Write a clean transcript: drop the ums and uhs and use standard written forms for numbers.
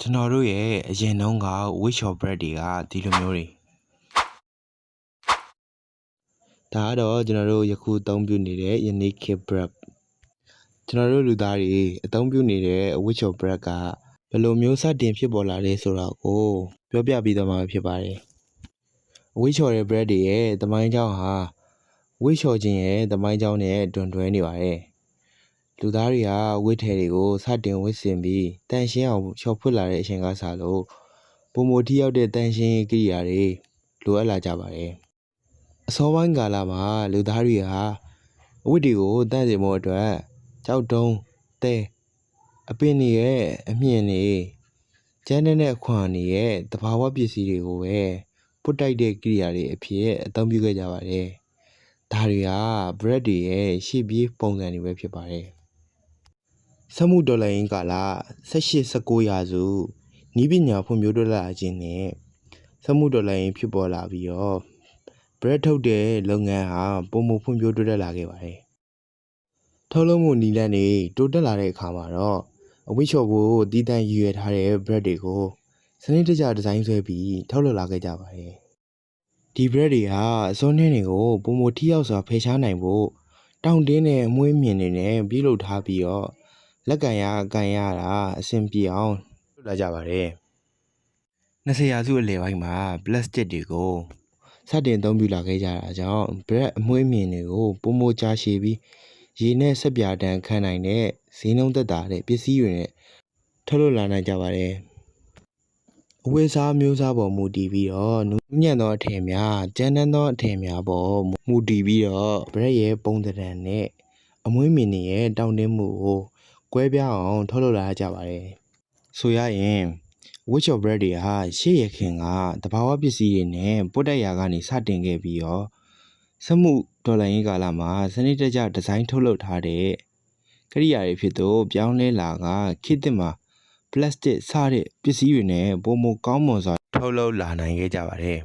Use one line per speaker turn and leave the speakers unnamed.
ကျွန်တော်တို့ရဲ့အရင်တုန်းက Wish Bread တွေကဒီလိုမျိုးတွေဒါကတော့ကျွန်တော်တို့ယခုအသုံးပြုနေတဲ့ Unique Bread ကျွန်တော်တို့လူသားတွေအသုံးပြုနေတဲ့ Wish Bread ကဘယ်လိုမျိုးစတင်ဖြစ်ပေါ်လာလဲဆိုတာကိုပြောပြပြီးတော့မှာဖြစ်ပါတယ်။ Wish ရဲ့ Bread တွေရဲ့သမိုင်းကြောင်းဟာ Wish ခြင်းရဲ့သမိုင်းကြောင်းနဲ့တွန်တွဲနေပါတယ်။လူသားတွေကဝတ်ထည်တွေကိုစတင်ဝတ်ဆင်ပြီးတန်ရှင်းအောင်လျှော်ဖွက်လာတဲ့အချိန်ကစလို့ပုံမထိရောက်တဲ့တန်ရှင်းကိရိယာတွေလိုအပ်လာကြပါတယ်။အစောပိုင်းကာလမှာလူသားတွေဟာအဝတ်တွေကိုတန့်စင်ဖို့အတွက်ကြောက်တုံးတဲအပင်တွေရဲ့အမြင့်တွေကျန်းတဲ့ခွန်တွေရဲ့တဘာဝပစ္စည်းတွေကိုပဲပုတ်တိုက်တဲ့ကိရိယာတွေအဖြစ်အသုံးပြုခဲ့ကြပါတယ်။ဒါတွေက bread တွေရဲ့ရှေ့ပြေးပုံစံတွေပဲဖြစ်ပါတယ်။စက်မှုတော်လှန်ရေးကာလ18-19 ရာစုနည်းပညာဖွံ့ဖြိုးတိုးတက်လာခြင်းနဲ့စက်မှုတော်လှန်ရေးဖြစ်ပေါ်လာပြီးတော့ bread ထုတ်တဲ့လုပ်ငန်းဟာပုံမဖွံ့ဖြိုးတိုးတက်လာခဲ့ပါတယ်။ထုတ်လုပ်မှုနည်းလမ်းတွေတိုးတက်လာတဲ့အခါမှာတော့အဝတ်လျှော်ဖို့တည်တံ့ရည်ရွယ်ထားတဲ့ bread တွေကိုစနစ်တကျဒီဇိုင်းဆွဲပြီးထုတ်လုပ်လာခဲ့ကြပါတယ်။ဒီ bread တွေဟာအစွန်းနှင်းတွေကိုပုံမထိရောက်စွာဖယ်ရှားနိုင်ဖို့တောင့်တင်းတဲ့အမွှေးမြင်တွေနဲ့ပြုလုပ်ထားပြီးတော့လက်ကန်ရအကန်ရတာအဆင်ပြေအောင်လုပ်လာကြပါတယ်။20ရာစုအလယ်ပိုင်းမှာပလတ်စတစ်တွေကိုစတင်အသုံးပြုလာခဲ့ကြတာကြောင့် bread အမွှေးမြင်တွေကိုပုံမကြာရှည်ပြီးရေနဲ့ဆက်ပြာတန်းခံနိုင်တဲ့ဈေးနှုန်းသက်သာတဲ့ပစ္စည်းတွေနဲ့ထုတ်လုပ်လာနိုင်ကြပါတယ်။အဝတ်အစားမျိုးစားပေါ်မူတည်ပြီးတော့နူးညံ့သောအထည်များကြမ်းတမ်းသောအထည်များပေါ်မူတည်ပြီးတော့ bread ရဲ့ပုံသဏ္ဍာန်နဲ့အမွှေးမြင်တွေရဲ့တောင့်တင်းမှုကိုကွဲပြားအောင်ထုတ်လုပ်လာကြပါတယ်။ဆိုရရင် Wish Bread တွေဟာရှေ့ရခင်ကတဘာဝပစ္စည်းတွေနဲ့ပုတ်တိုက်ရာကနေစတင်ခဲ့ပြီးတော့စက်မှုတော်လှန်ရေးကာလမှာစနစ်တကျဒီဇိုင်းထုတ်လုပ်ထားတဲ့ကိရိယာတွေဖြစ်တော့ပြောင်းလဲလာကခေတ်သစ်မှာပလတ်စတစ်စတဲ့ပစ္စည်းတွေနဲ့ပုံမကောင်းမွန်စွာထုတ်လုပ်လာနိုင်ခဲ့ကြပါတယ်